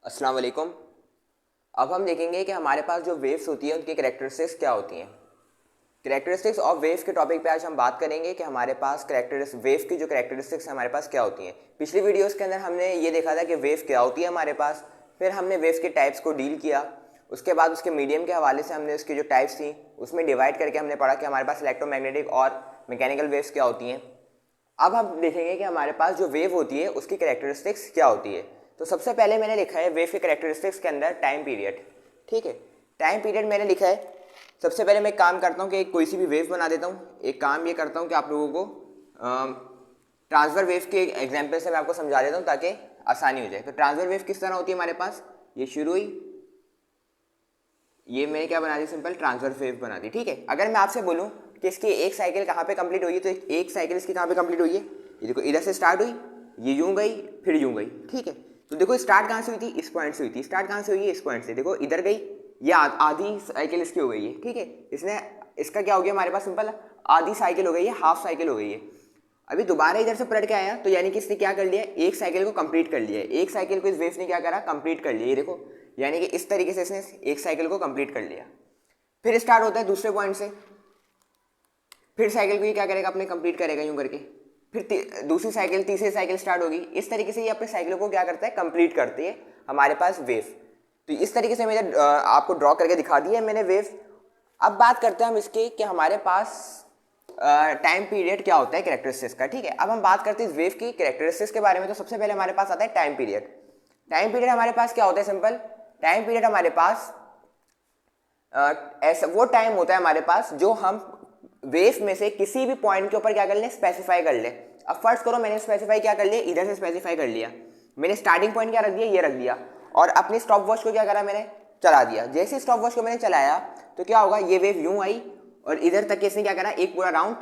अस्सलाम वालेकुम। अब हम देखेंगे कि हमारे पास जो वेव्स होती है उनकी कैरेक्टरिस्टिक्स क्या होती हैं। कैरेक्टरिस्टिक्स ऑफ वेव्स के टॉपिक पे आज हम बात करेंगे कि हमारे पास वेव की जो कैरेक्टरिस्टिक्स हमारे पास क्या होती हैं। पिछली वीडियोस के अंदर हमने ये देखा था कि वेव क्या होती है हमारे पास, फिर हमने वेव्स के टाइप्स को डील किया। उसके बाद उसके मीडियम के हवाले से हमने उसकी जो टाइप्स थी उसमें डिवाइड करके हमने पढ़ा कि हमारे पास इलेक्ट्रोमैग्नेटिक और मैकेनिकल वेव्स क्या होती हैं। अब हम देखेंगे कि हमारे पास जो वेव होती है उसकी कैरेक्टरिस्टिक्स क्या होती है। तो सबसे पहले मैंने लिखा है वेव के कैरेक्टरिस्टिक्स के अंदर टाइम पीरियड। ठीक है, टाइम पीरियड मैंने लिखा है। सबसे पहले मैं एक काम करता हूँ कि कोई सी भी वेव बना देता हूँ। एक काम ये करता हूँ कि आप लोगों को ट्रांसफर वेव के एग्जाम्पल से मैं आपको समझा देता हूँ ताकि आसानी हो जाए। तो ट्रांसफर वेव किस तरह होती है हमारे पास, ये शुरू हुई, ये मैंने क्या बना दी, सिंपल ट्रांसफर वेव बना दी। ठीक है, अगर मैं आपसे बोलूँ कि इसकी एक साइकिल कहाँ पे कंप्लीट हुई है, तो एक साइकिल इसकी कहाँ पे कंप्लीट हुई है, ये देखो इधर से स्टार्ट हुई, ये यूं गई, फिर यूं गई। ठीक है, तो देखो स्टार्ट कहाँ से हुई थी, इस पॉइंट से हुई थी। स्टार्ट कहाँ से हुई है, इस पॉइंट से। देखो इधर गई, ये आधी साइकिल इसकी हो गई है। ठीक है, इसने इसका क्या हो गया हमारे पास, सिंपल आधी साइकिल हो गई है, हाफ साइकिल हो गई है। अभी दोबारा इधर से पलट के आया तो यानी कि इसने क्या कर लिया, एक साइकिल को कंप्लीट कर लिया है। एक साइकिल को इस वेव ने क्या करा, कंप्लीट कर लिया। ये देखो यानी कि इस तरीके से इसने एक साइकिल को कंप्लीट कर लिया। फिर स्टार्ट होता है दूसरे पॉइंट से, फिर साइकिल को ये क्या करेगा, अपने कंप्लीट करेगा यूं करके। फिर दूसरी साइकिल, तीसरी साइकिल स्टार्ट होगी। इस तरीके से ये अपने साइकिलों को क्या करता है, कंप्लीट करती है हमारे पास वेव। तो इस तरीके से मैंने आपको ड्रॉ करके दिखा दी है मैंने वेव। अब बात करते हैं हम इसके कि हमारे पास टाइम पीरियड क्या होता है कैरेक्टरिस्टिक्स का। ठीक है, अब हम बात करते हैं इस वेव की कैरेक्टरिस्टिक्स के बारे में। तो सबसे पहले हमारे पास आता है टाइम पीरियड। टाइम पीरियड हमारे पास क्या होता है, सिंपल टाइम पीरियड हमारे पास ऐसा वो टाइम होता है हमारे पास जो हम वेव में से किसी भी पॉइंट के ऊपर क्या कर लें, स्पेसिफाई कर लें। अब फर्स्ट करो मैंने स्पेसिफाई क्या कर लिया, इधर से स्पेसिफाई कर लिया। मैंने स्टार्टिंग पॉइंट क्या रख दिया, ये रख दिया, और अपनी स्टॉप वॉच को क्या करा, मैंने चला दिया। जैसे स्टॉप वॉच को मैंने चलाया तो क्या होगा, ये वेव यूं आई और इधर तक इसने क्या करा, एक पूरा राउंड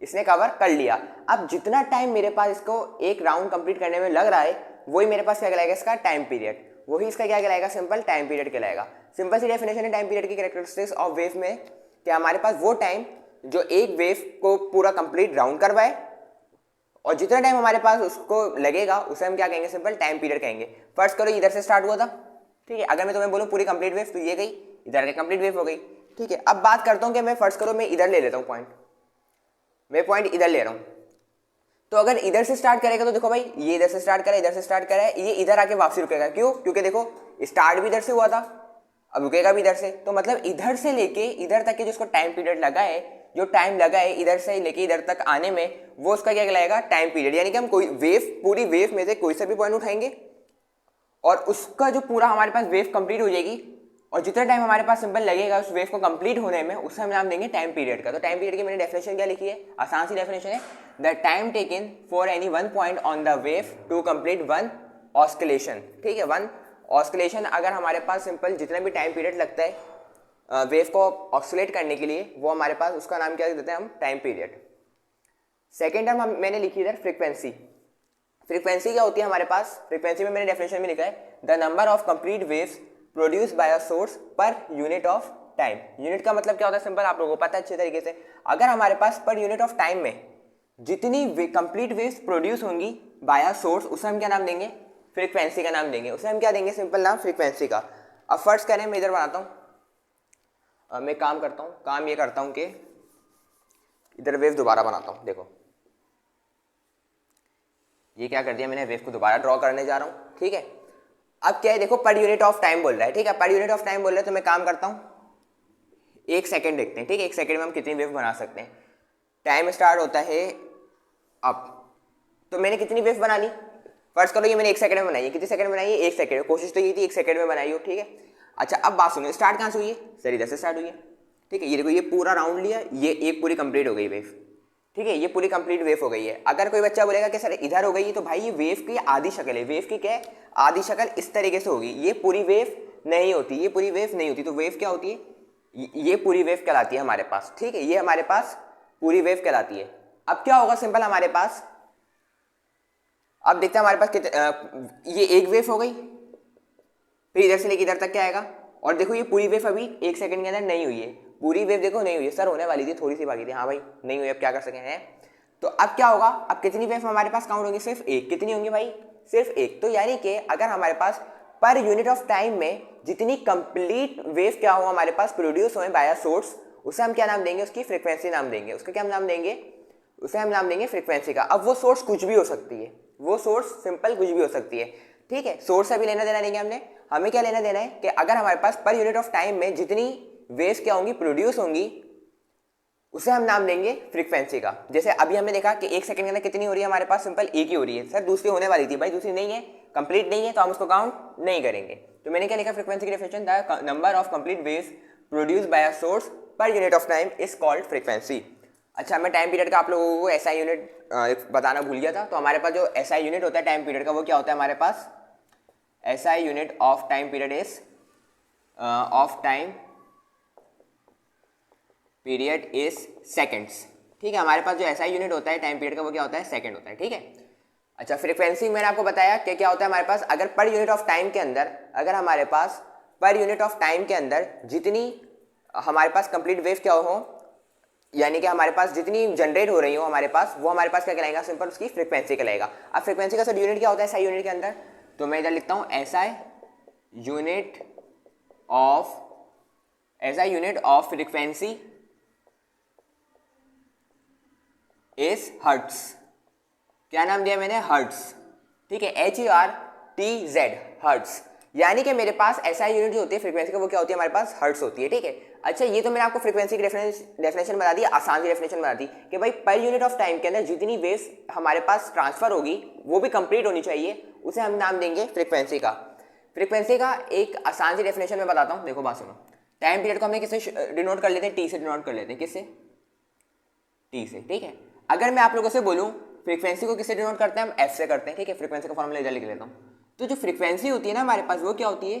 इसने कवर कर लिया। अब जितना टाइम मेरे पास इसको एक राउंड कंप्लीट करने में लग रहा है, वही मेरे पास क्या कहलाएगा, इसका टाइम पीरियड। वही इसका क्या कहलाएगा, सिंपल टाइम पीरियड कहलाएगा। सिंपल सी डेफिनेशन है टाइम पीरियड की कैरेक्टरिस्टिक्स ऑफ वेव में कि हमारे पास वो टाइम जो एक वेव को पूरा कंप्लीट राउंड करवाए, और जितना टाइम हमारे पास उसको लगेगा उसे हम क्या कहेंगे, सिंपल टाइम पीरियड कहेंगे। फर्स्ट करो इधर से स्टार्ट हुआ था। ठीक है, अगर मैं तुम्हें बोलूँ पूरी कंप्लीट वेव, तो ये गई, इधर के कंप्लीट वेव हो गई। ठीक है, अब बात करता हूँ कि मैं फर्स्ट करो मैं इधर ले लेता हूँ पॉइंट, मैं पॉइंट इधर ले रहा हूँ। तो अगर इधर से स्टार्ट करेगा तो देखो भाई, ये इधर से स्टार्ट करा, इधर से स्टार्ट करा है, ये इधर आके वापसी रुकेगा। क्यों, क्योंकि देखो स्टार्ट भी इधर से हुआ था, अब रुकेगा भी इधर से। तो मतलब इधर से लेके इधर तक के जिसको टाइम पीरियड लगा है, जो टाइम लगा है इधर से लेके इधर तक आने में, वो उसका क्या कहलाएगा, टाइम पीरियड। यानी कि हम कोई वेव, पूरी वेव में से कोई सा भी पॉइंट उठाएंगे और उसका जो पूरा हमारे पास वेव कंप्लीट हो जाएगी, और जितना टाइम हमारे पास सिंपल लगेगा उस वेव को कंप्लीट होने में, उसे हम नाम देंगे टाइम पीरियड का। तो टाइम पीरियड की मैंने डेफिनेशन क्या लिखी है, आसान सी डेफिनेशन है, the time taken for any one point on the wave to complete one oscillation. ठीक है, वन ऑस्किलेशन, अगर हमारे पास सिंपल जितना भी टाइम पीरियड लगता है वेव को ऑस्किलेट करने के लिए, वो हमारे पास उसका नाम क्या देते हैं हम, टाइम पीरियड। सेकेंड टर्म मैंने लिखी इधर फ्रीक्वेंसी। फ्रीक्वेंसी क्या होती है हमारे पास, फ्रीक्वेंसी में मैंने डेफिनेशन में लिखा है, the number of complete waves produce by a source per unit of time. Unit का मतलब क्या होता है, सिंपल आप लोगों को पता है अच्छे तरीके से। अगर हमारे पास पर यूनिट ऑफ टाइम में जितनी कंप्लीट वेव्स प्रोड्यूस होंगी बाय अ सोर्स, उसे हम क्या नाम देंगे, फ्रीक्वेंसी का नाम देंगे। उसे हम क्या देंगे, सिंपल नाम फ्रीक्वेंसी का। अब फर्स्ट करें, मैं इधर बनाता हूँ, मैं काम करता हूँ, काम ये करता हूँ कि इधर वेव दोबारा बनाता हूँ। देखो ये क्या कर दिया मैंने, वेव को दोबारा ड्रॉ करने जा रहा हूँ। ठीक है, अब क्या है, देखो पर यूनिट ऑफ टाइम बोल रहा है। ठीक है, पर यूनिट ऑफ टाइम बोल रहा है, तो मैं काम करता हूँ, एक सेकंड देखते हैं। ठीक है, एक सेकंड में हम कितनी वेव बना सकते हैं। टाइम स्टार्ट होता है अब, तो मैंने कितनी वेव बना ली, फर्स्ट करो ये मैंने एक सेकंड में बनाई है। कितनी सेकंड में बनाई है, एक सेकंड में। कोशिश तो ये थी एक सेकंड में बनाई हो। ठीक है, अच्छा अब बात सुनिए, स्टार्ट कहाँ से हुई है, सर इधर से स्टार्ट हुई है। ठीक है, ये देखो ये पूरा राउंड लिया, ये एक पूरी कंप्लीट हो गई वेव। ठीक है, ये पूरी कंप्लीट वेव हो गई है। अगर कोई बच्चा बोलेगा कि सर इधर हो गई, तो भाई ये वेव की आधी शक्ल है। वेव की क्या है, आधी शक्ल इस तरीके से होगी। ये पूरी वेव नहीं होती, ये पूरी वेव नहीं होती। तो वेव क्या होती है, ये पूरी वेव कहलाती है हमारे पास। ठीक है, ये हमारे पास पूरी वेव कहलाती है। अब क्या होगा, सिंपल हमारे पास, अब देखते हैं हमारे पास कितने, ये एक वेव हो गई, फिर इधर से लेकर इधर तक क्या आएगा, और देखो ये पूरी वेव अभी एक सेकंड के अंदर नहीं हुई है। पूरी वेव देखो नहीं हुई है, सर होने वाली थी, थोड़ी सी बाकी थी, हाँ भाई नहीं हुई, अब क्या कर सके हैं। तो अब क्या होगा, अब कितनी वेव हमारे पास काउंट होंगी, सिर्फ एक। कितनी होंगी भाई, सिर्फ एक। तो यानी कि अगर हमारे पास पर यूनिट ऑफ टाइम में जितनी कंप्लीट वेव क्या हो हमारे पास प्रोड्यूस हो बाय अ सोर्स, उसे हम क्या नाम देंगे, उसकी फ्रीक्वेंसी नाम देंगे। उसका क्या हम नाम देंगे, उसे हम नाम देंगे फ्रीक्वेंसी का। अब वो सोर्स कुछ भी हो सकती है, वो सोर्स सिंपल कुछ भी हो सकती है, ठीक है। सोर्स से भी लेना देना नहीं हमने, हमें क्या लेना देना है कि अगर हमारे पास पर यूनिट ऑफ टाइम में जितनी वेव्स क्या होंगी प्रोड्यूस होंगी, उसे हम नाम देंगे फ्रीक्वेंसी का। जैसे अभी हमने देखा कि एक सेकंड के अंदर कितनी हो रही है हमारे पास, सिंपल एक ही हो रही है। सर दूसरी होने वाली थी, भाई दूसरी नहीं है, कंप्लीट नहीं है, तो हम उसको काउंट नहीं करेंगे। तो मैंने क्या लिखा फ्रीक्वेंसी की definition, the number of complete waves produce by a source per unit of time is called frequency. अच्छा, मैं टाइम पीरियड का आप लोगों को एसआई यूनिट बताना भूल गया था। तो हमारे पास जो एसआई यूनिट होता है टाइम पीरियड का, वो क्या होता है हमारे पास, SI unit of time period is of time period is seconds, ठीक है। हमारे पास जो एसआई यूनिट होता है टाइम पीरियड का, वो क्या होता है, सेकंड होता है, ठीक है। अच्छा, फ्रीक्वेंसी मैंने आपको बताया कि क्या होता है हमारे पास, अगर पर यूनिट ऑफ टाइम के अंदर, अगर हमारे पास पर यूनिट ऑफ टाइम के अंदर जितनी हमारे पास कंप्लीट वेव क्या हो, यानी कि हमारे पास जितनी जनरेट हो रही हो हमारे पास, वो हमारे पास क्या कहलाएगा, सिंपल उसकी फ्रीक्वेंसी कहलाएगा। अब फ्रीक्वेंसी का सर यूनिट क्या होता है एसआई यूनिट के अंदर, तो मैं इधर लिखता हूँ SI unit of frequency is hertz. क्या नाम दिया मैंने, हर्ट्स, ठीक है, HERTZ, हर्ट्स। यानी कि मेरे पास एसआई यूनिट जो होती है फ्रीक्वेंसी का, वो क्या होती है हमारे पास, हर्ट्स होती है, ठीक है। अच्छा, ये तो मैंने आपको फ्रीक्वेंसी की डेफिनेशन बता दी, आसान सी डेफिनेशन बता दी कि भाई पर यूनिट ऑफ टाइम के अंदर जितनी वेव्स हमारे पास ट्रांसफर होगी वो भी कंप्लीट होनी चाहिए, उसे हम नाम देंगे फ्रीक्वेंसी का। फ्रीक्वेंसी का एक आसान सी डेफिनेशन मैं बताता हूँ, देखो बात सुनो। टाइम पीरियड को हमने किससे डिनोट कर लेते हैं, टी से डिनोट कर लेते हैं, किससे, टी से, ठीक है। अगर मैं आप लोगों से बोलूं फ्रीक्वेंसी को किससे डिनोट करते हैं, हम एफ से करते हैं, ठीक है। फ्रीक्वेंसी का फॉर्मूला इधर लिख लेता हूं। तो जो फ्रीक्वेंसी होती है ना हमारे पास, वो क्या होती है,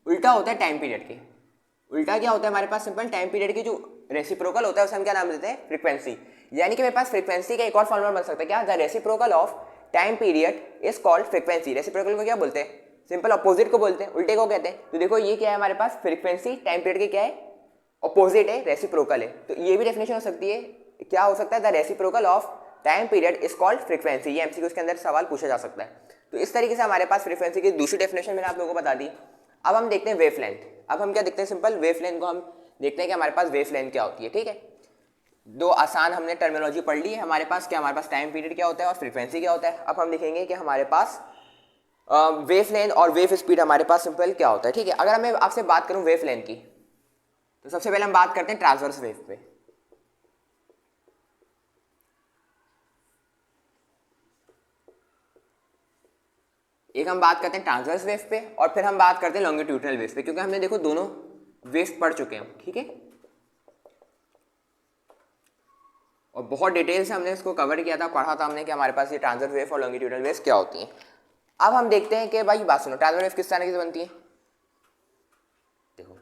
उल्टा होता है टाइम पीरियड के। उल्टा क्या होता है हमारे पास, सिंपल टाइम पीरियड की जो रेसिप्रोकल होता है उसे हम क्या नाम देते हैं, फ्रीक्वेंसी। यानी कि मेरे पास फ्रीक्वेंसी का एक और फॉर्मूला बन सकता है, क्या, the reciprocal of time period is called frequency. Reciprocal को क्या बोलते हैं, सिंपल अपोजिट को बोलते हैं, उल्टे को कहते हैं। तो देखो ये क्या है हमारे पास, फ्रीक्वेंसी टाइम पीरियड के क्या है, अपोजिट है, रेसिप्रोकल है। तो ये भी डेफिनेशन हो सकती है, क्या हो सकता है, the reciprocal of time period is called frequency. ये एमसीक्यू के अंदर सवाल पूछा जा सकता है। तो इस तरीके से हमारे पास फ्रीक्वेंसी की दूसरी डेफिनेशन मैंने आप लोगों को बता दी। अब हम देखते हैं वेव लेंथ। अब हम क्या देखते हैं, सिंपल वेव लेंथ को हम देखते हैं कि हमारे पास वेव लेंथ क्या होती है, ठीक है। दो आसान हमने टर्मिनोलॉजी पढ़ ली है हमारे पास, क्या हमारे पास टाइम पीरियड क्या होता है और फ्रीक्वेंसी क्या होता है। अब हम देखेंगे कि हमारे पास वेव लेंथ और वेव स्पीड हमारे पास सिंपल क्या होता है, ठीक है। अगर मैं आपसे बात करूं वेव लेंथ की, तो सबसे पहले हम बात करते हैं ट्रांसवर्स वेव पे। एक हम बात करते हैं ट्रांसवर्स वेव पे और फिर हम बात करते हैं लॉन्गिट्यूडनल वेव पे, क्योंकि हमने देखो दोनों वेव पढ़ चुके हैं, ठीक है। और बहुत डिटेल से हमने इसको कवर किया था, पढ़ा था हमने कि हमारे पास ये ट्रांसवर्स वेव और लॉन्गिट्यूडनल वेव क्या होती हैं। अब हम देखते हैं कि भाई बात सुनो, ट्रांसवर्स वेव किस तरीके से बनती है, देखो,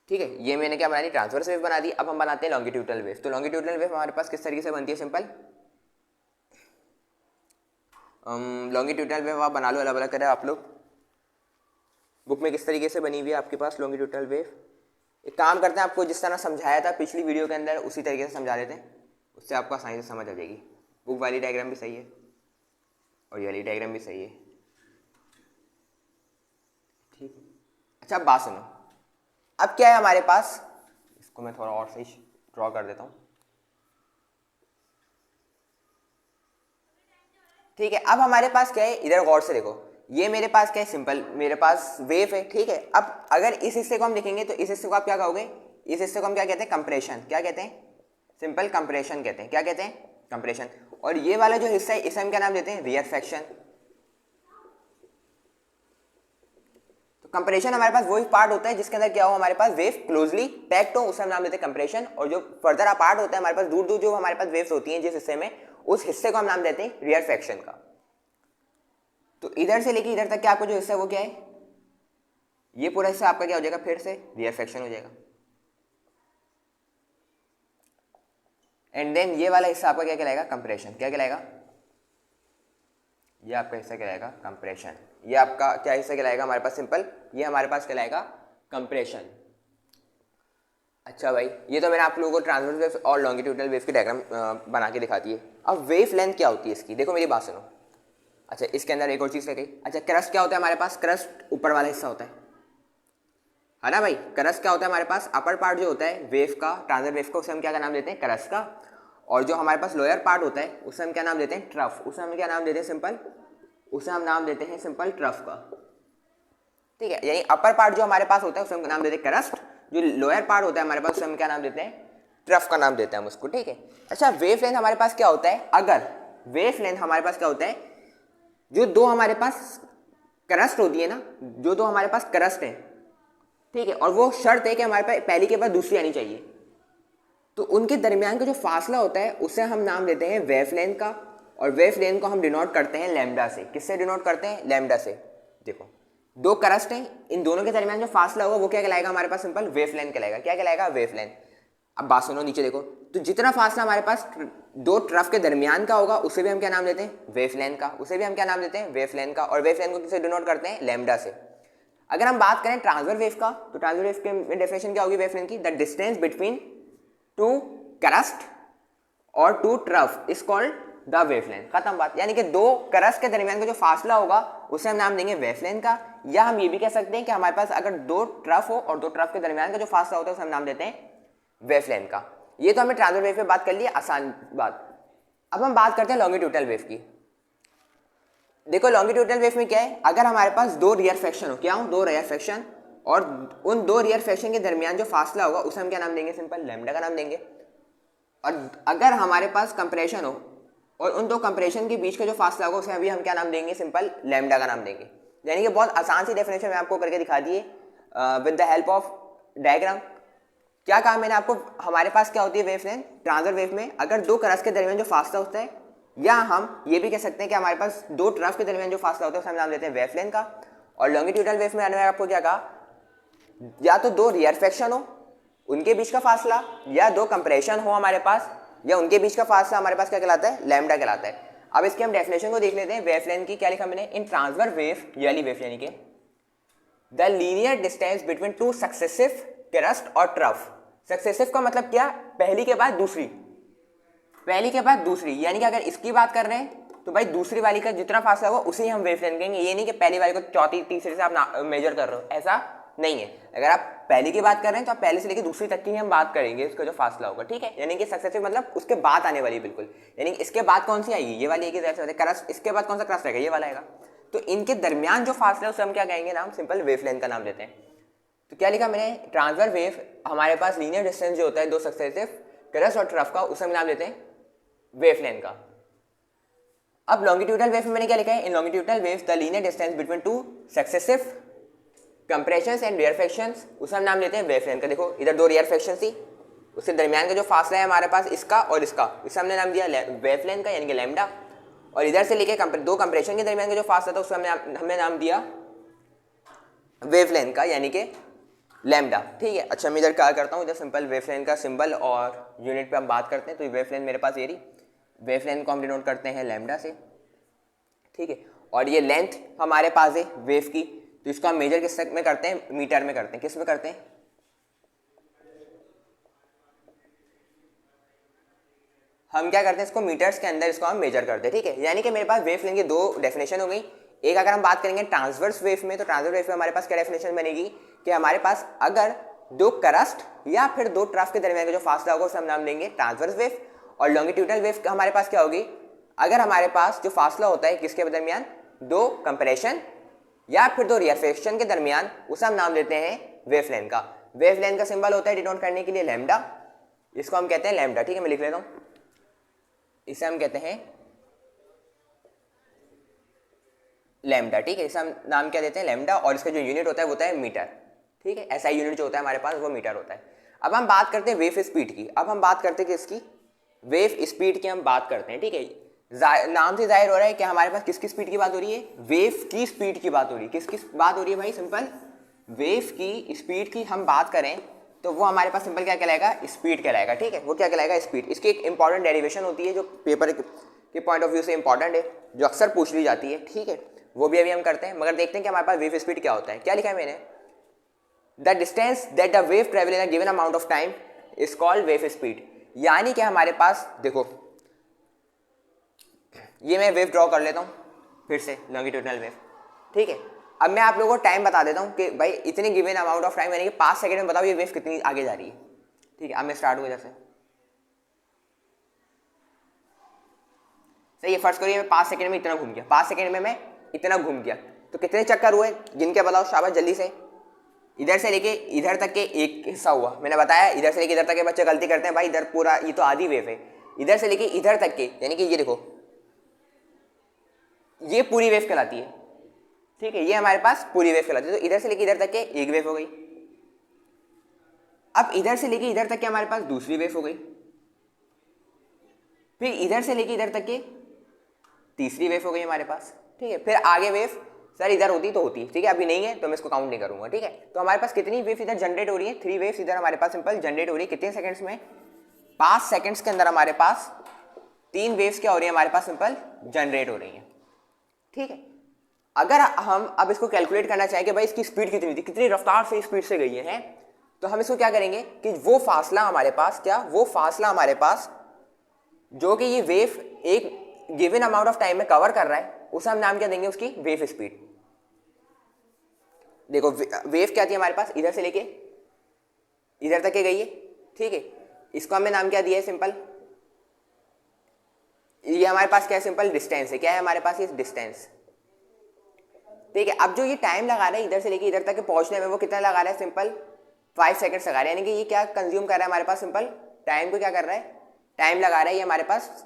ठीक है। ये मैंने क्या बना दी, ट्रांसवर्स वेव बना दी। अब हम बनाते हैं लॉन्गिट्यूडनल वेव। तो लॉन्गिट्यूडनल वेव हमारे पास किस तरीके से बनती है, सिंपल लॉन्गिट्यूडनल वेव आप बना लो, अलग अलग करें आप लोग। बुक में किस तरीके से बनी हुई है आपके पास लॉन्गिट्यूडनल वेव। एक काम करते हैं, आपको जिस तरह समझाया था पिछली वीडियो के अंदर उसी तरीके से समझा देते हैं, उससे आपको आसानी से समझ आ जाएगी। बुक वाली डायग्राम भी सही है और ये वाली डायग्राम भी सही है, ठीक है। अच्छा, अब बात सुनो। अब क्या है हमारे पास, इसको मैं थोड़ा और सही ड्रॉ कर देता हूँ, ठीक है। अब हमारे पास क्या है, इधर गौर से देखो, ये मेरे पास क्या है, सिंपल मेरे पास वेव है, ठीक है। अब अगर इस हिस्से को हम देखेंगे तो इस हिस्से को आप क्या कहोगे, इस हिस्से को हम क्या कहते हैं, कंप्रेशन। क्या कहते हैं, सिंपल कंप्रेशन कहते हैं। क्या कहते हैं, कंप्रेशन। और ये वाला जो हिस्सा है इसे हम क्या नाम देते हैं, रियरफेक्शन। तो कंप्रेशन हमारे पास वही पार्ट होता है जिसके अंदर क्या हो, हमारे पास वेव क्लोजली पैक्ड हो, उसे हम नाम देते हैं कंप्रेशन। और जो फर्दर अपार्ट होता है हमारे पास, दूर दूर जो हमारे पास वेव्स होती हैं जिस हिस्से में, उस हिस्से को हम नाम देते हैं रियरफेक्शन का। तो इधर से लेके इधर तक क्या आपको जो हिस्सा है वो क्या है, ये पूरा हिस्सा आपका क्या हो जाएगा, फिर से रियरफेक्शन हो जाएगा। एंड देन ये वाला हिस्सा आपका क्या कहलाएगा, कंप्रेशन। क्या कहलाएगा, ये आपका हिस्सा कहलाएगा कंप्रेशन। ये आपका क्या हिस्सा कहलाएगा हमारे पास, सिंपल ये हमारे पास कहलाएगा कंप्रेशन। अच्छा भाई, ये तो मैंने आप लोगों को ट्रांसवर्स वेव और लॉन्गिट्यूडनल वेव की डायग्राम बना के दिखा दी है। अब वेव लेंथ क्या होती है इसकी, देखो मेरी बात सुनो। अच्छा इसके अंदर एक और चीज़ रह गई। अच्छा क्रस्ट क्या होता है हमारे पास, क्रस्ट ऊपर वाला हिस्सा होता है ना भाई। क्रस्ट क्या होता है हमारे पास, अपर पार्ट जो होता है वेव का, ट्रांसवर्स वेव का, उसे हम क्या नाम देते हैं, क्रस्ट का। और जो हमारे पास लोअर पार्ट होता है उसे हम क्या नाम देते हैं, ट्रफ। उसे हम क्या नाम देते हैं, सिंपल, उसे हम नाम देते हैं सिंपल ट्रफ का। ठीक है, यानी अपर पार्ट जो हमारे पास होता है उसे हम नाम देते हैं क्रस्ट, जो लोअर पार्ट होता है हमारे पास उसे हम क्या नाम देते हैं, ट्रफ का नाम देते हैं हम उसको। ठीक है। अच्छा वेव लेंथ हमारे पास क्या होता है, अगर वेव लेंथ हमारे पास क्या होता है, जो दो हमारे पास क्रस्ट होती है ना, जो दो हमारे पास क्रस्ट है, ठीक है, और वो शर्त है कि हमारे पास पहली के बाद दूसरी आनी चाहिए, तो उनके दरमियान का जो फासला होता है उसे हम नाम देते हैं वेवलेंथ का। और वेवलेंथ को हम डिनोट करते हैं लैम्डा से। किससे डिनोट करते हैं, लैम्डा से। देखो दो क्रस्ट हैं, इन दोनों के दरमियान जो फासला होगा वो क्या कहलाएगा हमारे पास, सिंपल वेवलेंथ कहलाएगा। क्या कहलाएगा, वेवलेंथ। अब बात सुनो, नीचे देखो, तो जितना फासला हमारे पास दो ट्रफ के दरमियान का होगा उसे भी हम क्या नाम देते हैं, वेवलेंथ का। उसे भी हम क्या नाम देते हैं, वेवलेंथ का। और वेवलेंथ को किससे डिनोट करते हैं, लैम्डा से। अगर हम बात करें ट्रांसवर्स वेव का, तो ट्रांसवर्स वेव की डेफिनेशन क्या होगी वेवलेंथ की, the distance between two crest और two trough is called the wavelength. खत्म बात। यानी कि दो क्रस्ट के दरमियान का जो फासला होगा उसे हम नाम देंगे वेवलेंथ का। या हम ये भी कह सकते हैं कि हमारे पास अगर दो ट्रफ हो और दो ट्रफ के दरमियान का जो फासला होता है उसे हम नाम देते हैं वेवलेंथ का। ये तो हमने ट्रांसवर्स वेव पे बात कर ली, आसान बात। अब हम बात करते हैं लॉन्गिट्यूडल वेव की। देखो लॉन्गिट्यूडल वेव में क्या है, अगर हमारे पास दो रियर फ्रैक्शन हो, क्या हो, दो रियर फ्रैक्शन, और उन दो रियर फ्रैक्शन के दरमियान जो फासला होगा उसे हम क्या नाम देंगे, सिंपल लैम्डा का नाम देंगे। और अगर हमारे पास कंप्रेशन हो और उन दो कंप्रेशन के बीच का जो फासला होगा उसे अभी हम क्या नाम देंगे, सिंपल लैम्डा का नाम देंगे। यानी कि बहुत आसान सी डेफिनेशन मैं आपको करके दिखा दिए with the help of diagram. क्या कहा मैंने आपको, हमारे पास क्या होती है वेवलेंथ, ट्रांसवर्स वेव में अगर दो क्रस्ट के दरमियान जो फासला होता है, या हम ये भी कह सकते हैं कि हमारे पास दो ट्रफ के दरमियान जो फासला होता है उसे हम नाम देते हैं वेवलेंथ का। और लॉन्गिट्यूडल वेव में आपको क्या कहा, या तो दो रियर फ्रैक्शन हो उनके बीच का फासला, या दो कंप्रेशन हो हमारे पास, या उनके बीच का फासला हमारे पास क्या कहलाता है, लैम्डा कहलाता है। अब इसके हम डेफिनेशन को देख लेते हैं वेवलेंथ की। क्या लिखा मैंने, इन ट्रांसवर्स वेव, ये वाली वेव यानी कि the linear distance between two successive crust और ट्रफ। सक्सेसिव का मतलब क्या, पहली के बाद दूसरी, पहली के बाद दूसरी। यानी कि अगर इसकी बात कर रहे हैं तो भाई दूसरी वाली का जितना फासला होगा उसे हम वेवलेंथ कहेंगे। ये नहीं कि पहली वाली को चौथी तीसरी से आप मेजर कर रहे हो, ऐसा नहीं है। अगर आप पहली की बात कर रहे हैं तो आप पहले से लेकर दूसरी तक की हम बात करेंगे, इसका जो फासला होगा। ठीक है, यानी कि सक्सेसिव मतलब उसके बाद आने वाली, बिल्कुल। यानी इसके बाद कौन सी आएगी, ये वाली एक क्रस्ट, इसके बाद कौन सा क्रस्ट रहेगा, ये वाला आएगा। तो इनके दरमियान जो फासला है उसे हम क्या कहेंगे, नाम सिंपल वेवलेंथ का नाम देते हैं। तो क्या लिखा मैंने, ट्रांसवर्स वेव हमारे पास लीनियर डिस्टेंस जो होता है दो सक्सेसिव क्रस्ट और ट्रफ का, उसे हम नाम देते हैं वेवलेंथ का। अब लॉन्गिट्यूडल वेव में मैंने क्या लिखा है, in longitudinal wave the linear distance between two successive compressions and rarefactions, उसे हम नाम देते हैं वेवलेंथ का। देखो इधर दो रियर फ्रैक्शन थी, उसके दरमियान का जो फासला है हमारे पास इसका और इसका, इसे हमने नाम दिया वेवलेंथ का, यानी कि लैम्डा। और इधर से लेके दो कंप्रेशन के दरमियान का जो फासला था उसका हमने नाम दिया वेवलेंथ का, यानी कि लैम्डा। ठीक है। अच्छा मैं इधर क्या करता हूँ, इधर सिंपल वेवलेंथ का सिंबल और यूनिट पे हम बात करते हैं। तो वेवलेंथ मेरे पास ये रही, वेवलेंथ को हम डिनोट करते हैं लैम्डा से। ठीक है। और ये लेंथ हमारे पास है वेव की, तो इसको हम मेजर किस में करते हैं, मीटर में करते हैं। किस में करते हैं, हम क्या करते हैं, इसको मीटर्स के अंदर इसको हम मेजर करते हैं। ठीक है। यानी कि मेरे पास वेवलेंथ की दो डेफिनेशन हो गई। एक अगर हम बात करेंगे ट्रांसवर्स वेव में, तो ट्रांसवर्स वेव में हमारे पास क्या डेफिनेशन बनेगी कि हमारे पास अगर दो क्रस्ट या फिर दो ट्रफ के दरमियान का जो फासला होगा उसे हम नाम देंगे ट्रांसवर्स वेव। और लॉन्गिट्यूडल वेव हमारे पास क्या होगी, अगर हमारे पास जो फासला होता है किसके दरमियान, दो कंप्रेशन या फिर दो रियर फ्रैक्शन के दरमियान, उसे हम नाम देते हैं वेवलेंथ का। वेवलेंथ का सिंबल होता है डिनोट करने के लिए लैम्डा, इसको हम कहते हैं लैम्डा। ठीक है, मैं लिख लेता हूँ, इसे हम कहते हैं लैम्डा। ठीक है, इसे हम नाम क्या देते हैं, लैम्डा। और इसका जो यूनिट होता है वो होता है मीटर। ठीक है, ऐसा यूनिट जो होता है हमारे पास वो मीटर होता है। अब हम बात करते हैं वेव स्पीड की। अब हम बात करते हैं किसकी, वेव स्पीड की हम बात करते हैं। ठीक है, नाम से जाहिर हो रहा है कि हमारे पास किसकी स्पीड की बात हो रही है, वेव की स्पीड की बात हो रही है। किसकी बात हो रही है भाई, सिंपल वेव की स्पीड की हम बात करें तो वो हमारे पास सिंपल क्या कहलाएगा, स्पीड कहलाएगा। ठीक है, वो क्या कहलाएगा, स्पीड। इसकी एक इंपॉर्टेंट डेरिवेशन होती है जो पेपर के पॉइंट ऑफ व्यू से इंपॉर्टेंट है, जो अक्सर पूछ ली जाती है। ठीक है, वो भी अभी हम करते हैं, मगर देखते हैं कि हमारे पास वेव स्पीड क्या होता है। क्या लिखा है मैंने, the distance that the wave travel in a given amount of time is called wave speed. यानी कि हमारे पास देखो, ये मैं वेव ड्रॉ कर लेता हूँ। फिर से लॉन्गिट्यूडनल वेव, ठीक है। अब मैं आप लोगों को टाइम बता देता हूँ कि भाई इतने गिवन अमाउंट ऑफ टाइम यानी कि 5 सेकंड में बताओ ये वेव कितनी आगे जा रही है, ठीक है। अब मैं स्टार्ट हुआ जैसे सही है, फर्स्ट करिए मैं 5 सेकंड में इतना घूम गया, 5 सेकंड में मैं इतना घूम गया, तो कितने चक्कर हुए गिन के बताओ, शाबाश जल्दी से। इधर से लेके इधर तक के एक हिस्सा हुआ, मैंने बताया इधर से लेके इधर तक के बच्चे गलती करते हैं भाई, इधर पूरा ये तो आधी वेव है, इधर से लेके इधर तक के यानी कि ये देखो ये पूरी वेव कहलाती है, ठीक है। ये हमारे पास पूरी वेव कहलाती है, तो इधर से लेके इधर तक के एक वेव हो गई। अब इधर से लेके इधर तक के हमारे पास दूसरी वेव हो गई, फिर इधर से लेके इधर तक के तीसरी वेव हो गई हमारे पास, ठीक है। फिर आगे वेव सर इधर होती तो होती, ठीक है, अभी नहीं है तो मैं इसको काउंट नहीं करूंगा, ठीक है। तो हमारे पास कितनी वेव इधर जनरेट हो रही है, 3 वेव्स इधर हमारे पास सिंपल जनरेट हो रही है, कितने सेकंड्स में, 5 सेकंड्स के अंदर हमारे पास 3 वेव्स क्या हो रही है हमारे पास सिंपल जनरेट हो रही है, ठीक है। अगर हम अब इसको कैलकुलेट करना चाहें कि भाई इसकी स्पीड कितनी थी, कितनी रफ्तार से स्पीड से गई है, तो हम इसको क्या करेंगे कि वो फासला हमारे पास क्या, वो फासला हमारे पास जो कि ये वेव एक गिवन अमाउंट ऑफ टाइम में कवर कर रहा है, उसे हम नाम क्या देंगे, उसकी वेव स्पीड। देखो वेव क्या थी हमारे पास, इधर से लेके इधर तक के गई है, ठीक है। इसको हमने नाम क्या दिया है, सिंपल ये हमारे पास क्या है, सिंपल डिस्टेंस है, क्या है हमारे पास ये डिस्टेंस, ठीक है। अब जो ये टाइम लगा रहा है इधर से लेके इधर तक के पहुंचने में, वो कितना लगा रहा है, सिंपल 5 सेकंड्स लगा रहा है, यानी कि ये क्या कंज्यूम कर रहा है हमारे पास, सिंपल टाइम को क्या कर रहा है, टाइम लगा रहा है, ये हमारे पास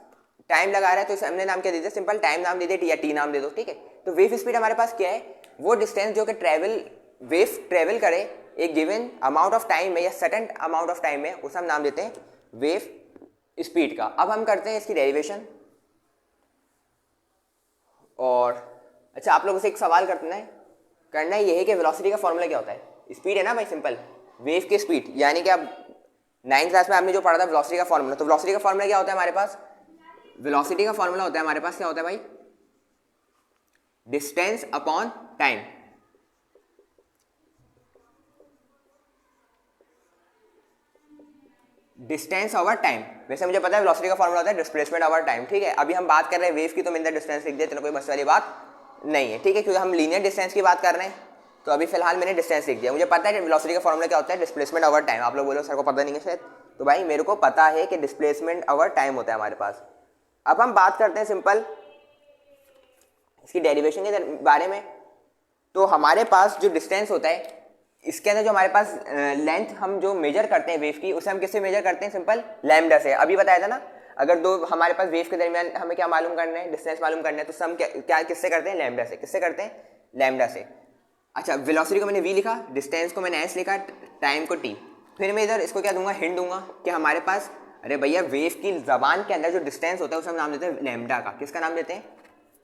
टाइम लगा रहा है, तो इसे हमने नाम क्या दे दिया, सिंपल टाइम नाम दे दिया या टी नाम दे दो, ठीक है। तो वेव स्पीड हमारे पास क्या है, वो डिस्टेंस जो कि वेव ट्रेवल करे एक गिवन अमाउंट ऑफ टाइम में या सर्टेन अमाउंट ऑफ टाइम में, उसे हम नाम देते हैं वेव स्पीड का। अब हम करते हैं इसकी डेरिवेशन। और अच्छा आप लोगों से एक सवाल करना है ये है कि वेलोसिटी का फॉर्मूला क्या होता है, स्पीड है ना भाई, सिंपल वेव की स्पीड, यानी कि अब 9th क्लास में आपने जो पढ़ा था वेलोसिटी का फॉर्मूला, तो वेलोसिटी का फॉर्मूला क्या होता है हमारे पास, वेलोसिटी का फॉर्मूला होता है हमारे पास क्या होता है भाई, distance upon time. Distance over time, वैसे मुझे पता है वेलोसिटी का फॉर्मूला होता है डिस्प्लेसमेंट ओवर टाइम, ठीक है। अभी हम बात कर रहे हैं वेव की, तो मैंने डिस्टेंस लिख दिया, चलो कोई मसले वाली बात नहीं है, ठीक है, क्योंकि हम लीनियर डिस्टेंस की बात कर रहे हैं, तो अभी फिलहाल मैंने डिस्टेंस लिख दिया। मुझे पता है वेलोसिटी का फॉर्मूला क्या होता है, डिस्प्लेसमेंट ओवर टाइम। आप लोग बोलो सर को पता नहीं है शायद, तो भाई मेरे को पता है कि डिस्प्लेसमेंट ओवर टाइम होता है हमारे पास। अब हम बात करते हैं सिंपल इसकी डेरिवेशन के बारे में। तो हमारे पास जो डिस्टेंस होता है, इसके अंदर जो हमारे पास लेंथ हम जो मेजर करते हैं वेव की, उसे हम किससे मेजर करते हैं, सिंपल लैम्डा से। अभी बताया था ना, अगर दो हमारे पास वेव के दरमियान हमें क्या मालूम करना है, डिस्टेंस मालूम करना है, तो हम क्या किससे करते हैं, लैम्डा से। किससे करते हैं, लैम्डा से। अच्छा वेलोसिटी को मैंने v लिखा, डिस्टेंस को मैंने s लिखा, टाइम को t। फिर मैं इधर इसको क्या दूंगा, हिंट दूंगा कि हमारे पास, अरे भैया वेव की जबान के अंदर जो डिस्टेंस होता है उसे हम नाम देते हैं लैम्डा का। किसका नाम देते हैं,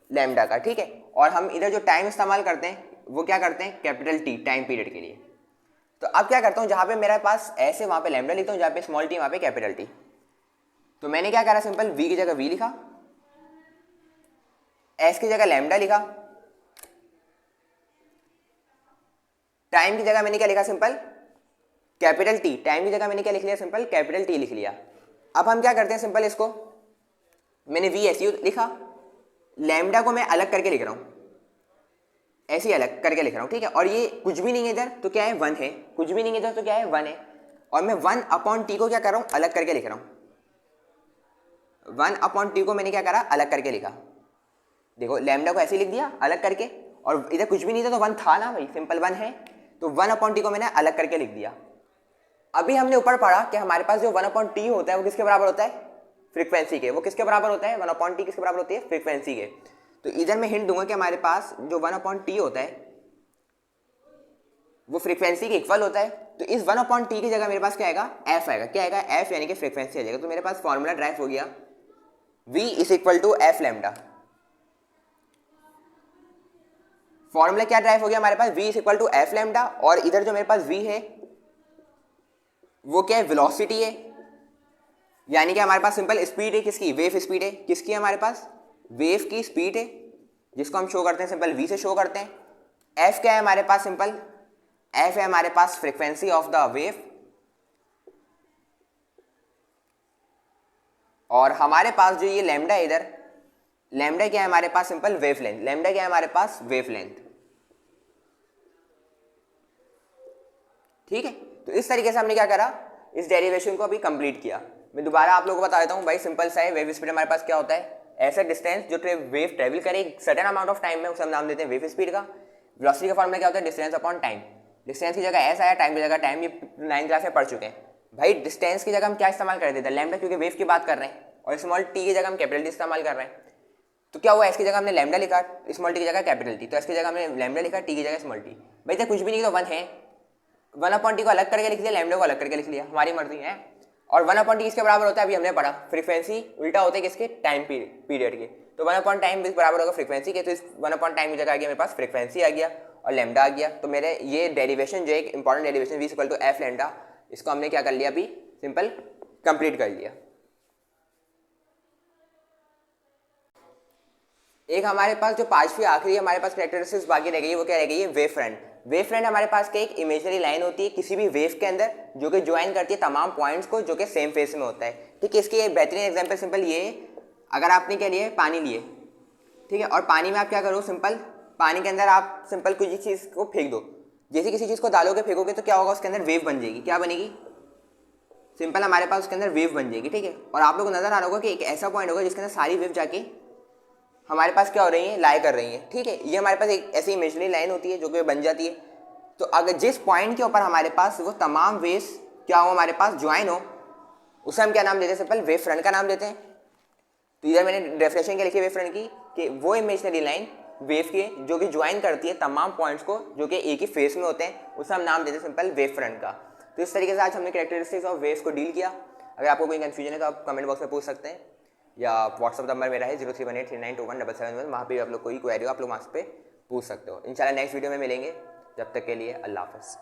लैम्डा का, ठीक है। और हम इधर जो टाइम इस्तेमाल करते हैं वो क्या करते हैं, कैपिटल T, टाइम पीरियड के लिए। तो अब क्या करता हूँ, जहाँ पे मेरे पास s है वहाँ पे लैम्डा लिखता हूँ, जहाँ पे स्मॉल t वहाँ पे कैपिटल T। तो मैंने क्या करा, सिंपल v की जगह v लिखा, s की जगह लैम्डा लिखा, टाइम की जगह मैंने क्या लिखा, सिंपल कैपिटल T। टाइम की जगह मैंने क्या लिख लिया, सिंपल कैपिटल T लिख लिया। अब हम क्या करते हैं, सिंपल इसको मैंने v ऐसे लिखा, लैम्डा को मैं अलग करके लिख रहा हूँ, ऐसे ही अलग करके लिख रहा हूँ, ठीक है। और ये कुछ भी नहीं है इधर तो क्या है, 1 है, कुछ भी नहीं है इधर तो क्या है, 1 है। और मैं 1 अपॉन टी को क्या कर रहा हूँ, अलग करके लिख रहा हूँ। 1 अपॉन टी को मैंने क्या करा, अलग करके लिखा। देखो लैम्डा को ऐसे लिख दिया अलग करके, और इधर कुछ भी नहीं था तो 1 था ना भाई, सिंपल 1 है, तो 1 अपॉन टी को मैंने अलग करके लिख दिया। अभी हमने ऊपर पढ़ा कि हमारे पास जो 1 अपॉन टी होता है वो किसके बराबर होता है, फ्रीक्वेंसी के। वो किसके बराबर होता है, 1 अपॉन टी किसके बराबर होती है, फ्रीक्वेंसी के। तो इधर मैं हिंट दूंगा कि हमारे पास जो 1 अपॉन टी होता है वो फ्रीक्वेंसी के इक्वल होता है। तो इस 1 अपॉन टी की जगह मेरे पास क्या आएगा, एफ आएगा। क्या आएगा, एफ, यानी कि फ्रीक्वेंसी आ जाएगा। तो मेरे पास फॉर्मूला ड्राइव हो गया, v is equal to F lambda. Formula क्या ड्राइव हो गया हमारे पास, v is equal to F lambda. और इधर जो मेरे पास v है वो क्या है, वेलोसिटी है, यानी कि हमारे पास सिंपल स्पीड है, किसकी, वेव स्पीड है। किसकी है हमारे पास, वेव की स्पीड है, जिसको हम शो करते हैं सिंपल v से शो करते हैं। f क्या है हमारे पास, सिंपल f है हमारे पास फ्रीक्वेंसी ऑफ द वेव। और हमारे पास जो ये लैम्डा है इधर, लैम्डा क्या है हमारे पास, सिंपल वेवलेंथ। लैम्डा क्या है हमारे पास, वेवलेंथ। ठीक है, तो इस तरीके से हमने क्या करा, इस डेरिवेशन को अभी कंप्लीट किया। मैं दोबारा आप लोगों को बता देता हूँ भाई, सिंपल सा है। वेव स्पीड हमारे पास क्या होता है, ऐसा डिस्टेंस जो वेव ट्रेवल करे एक सर्टेन अमाउंट ऑफ टाइम में, उसे हम नाम देते हैं वेव स्पीड का। वेलोसिटी का फॉर्मूला क्या होता है, डिस्टेंस अपॉन टाइम। डिस्टेंस की जगह एस आया, टाइम की जगह टाइम, ये 9th क्लास में पढ़ चुके हैं भाई। डिस्टेंस की जगह हम क्या इस्तेमाल कर देते हैं, लैम्डा, क्योंकि वेव की बात कर रहे हैं, और स्मॉल टी की जगह हम कैपिटल टी इस्तेमाल कर रहे हैं। तो क्या हुआ, एस की जगह हमने लैम्डा लिखा, स्मॉल टी की जगह कैपिटल टी, तो एस की जगह हमने लैम्डा लिखा, टी की जगह स्मॉल टी। भाई तो कुछ भी नहीं तो 1 है, 1/t को अलग करके लिख लिया, लैम्डा को अलग करके लिख लिया, हमारी मर्जी है। और 1/t किसके बराबर होता है, अभी हमने पढ़ा, फ्रीक्वेंसी उल्टा होता है किसके, टाइम पीरियड के। तो 1/टाइम बराबर होगा फ्रीक्वेंसी के, तो इस 1/टाइम की जगह आ गया मेरे पास फ्रीक्वेंसी आ गया और लैम्डा आ गया। तो मेरे ये डेरिवेशन जो एक important derivation v equal to F lambda, इसको हमने क्या कर लिया, अभी सिंपल कंप्लीट कर लिया। एक हमारे पास जो पांचवी आखिरी हमारे पास कैरेक्टरिस्टिक्स बाकी रह गई है, वो क्या रह गई है, वेव फ्रंट। वेव फ्रंट हमारे पास क्या, एक इमेजिनरी लाइन होती है किसी भी वेव के अंदर, जो कि ज्वाइन करती है तमाम पॉइंट्स को, जो कि सेम फेस में होता है। ठीक है, इसकी एक बेहतरीन एग्जांपल सिंपल ये, अगर आपने क्या लिए, पानी लिए, ठीक है, और पानी में आप क्या करो, सिंपल पानी के अंदर आप सिंपल किसी चीज़ को फेंक दो। जैसे किसी चीज़ को डालोगे, फेंकोगे, तो क्या होगा, उसके अंदर वेव बन जाएगी। क्या बनेगी, सिंपल हमारे पास उसके अंदर वेव बन जाएगी। ठीक है, और आप लोगों को नजर आ रहा होगा कि एक ऐसा पॉइंट होगा जिसके अंदर सारी वेव जाके हमारे पास क्या हो रही है, लाई कर रही है। ठीक है, ये हमारे पास एक ऐसी इमेजिनरी लाइन होती है जो कि बन जाती है। तो अगर जिस पॉइंट के ऊपर हमारे पास वो तमाम वेव्स क्या हो, हमारे पास ज्वाइन हो, उसे हम क्या नाम देते हैं, सिंपल वेव फ्रंट का नाम देते हैं। तो इधर मैंने डेफिनेशन क्या लिखी है वेव फ्रंट की, कि वो इमेजिनरी लाइन वेव की जो कि ज्वाइन करती है तमाम पॉइंट्स को जो कि एक ही फेस में होते हैं, उसे हम नाम देते हैं सिंपल वेव फ्रंट का। तो इस तरीके से आज हमने कैरेक्टरिस्टिक्स ऑफ वेव्स को डील किया। अगर आपको कोई कंफ्यूजन है तो आप कमेंट बॉक्स में पूछ सकते हैं, या व्हाट्सअप नंबर मेरा है 031839217771, वहाँ पे आप लोग कोई क्वेरी हो आप लोग वहाँ पे पूछ सकते हो। इंशाल्लाह नेक्स्ट वीडियो में मिलेंगे, जब तक के लिए अल्लाह हाफ़िज़।